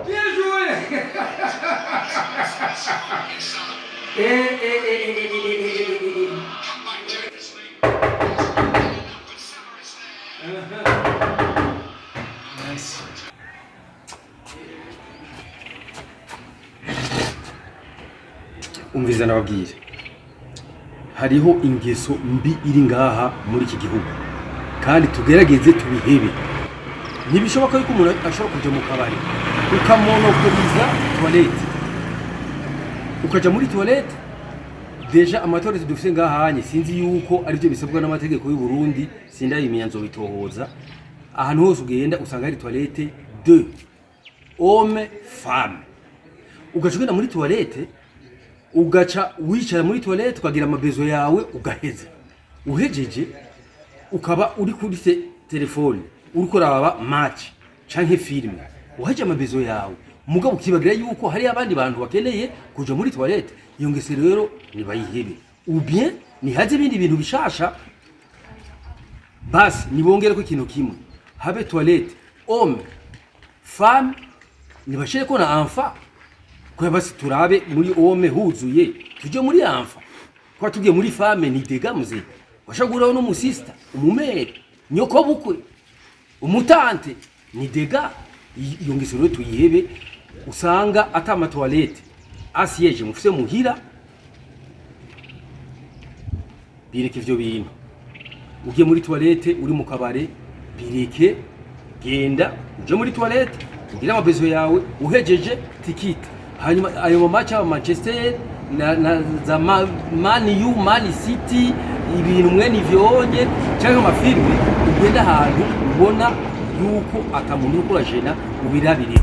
Bien joué. Nice. Umviza nababwire hariho ingeso mbi iri ngaha muri iki gihugu kandi tugerageze tubihebe. Ntibishoboka yuko umuntu ashobora kuja mu kabari ukamonopoliza toilette ukaja muri toilette. Deja amatoilette dufise ngahanye sinzi yuko arivyo bisabwa n'amategeko y'u Burundi, sindayimenya nzobitohoza. Ahantu hose ugenda usanga hari toilette de homme femme, ugacugenda muri toilette ugaca wicara muri toilette ukagira amabezo yawe ugaheza. Uhejeje ukaba uri kuri telefone uri kuraba match canke filme, uhaje amabezo yawe mugabo ukibagira yuko hari abandi bantu bakeneye kuja muri toilette. Iyo ngese rero nibayihebe, ou bien nihaze ibindi bintu bishasha. Basi nibongere ko ikintu kimwe, habe toilette homme femme, nibashire ko na enfant. Kwa basi turabe muri homme huzuye tuje muri enfant, kwa tugiye muri femme ni degamuze. Washaguraho no musista umumere nyoko bukwe umutante ni dega. Iyo ngese rero tuyihebe. Usanga atama toilette asiyeje mufise muhira, bireke ivyo bintu. Ugiye muri toilette uri mu kabare, bireke, genda uje muri toilette ugira amabezo yawe, uhejeje tikiti. Hanyuma ayo match ya Manchester na za Man U, Man City, ibintu mwene ivyonye cyangwa amafilme, ugenda ahantu ubona yuko atamuntu uriko urajena ubirabire.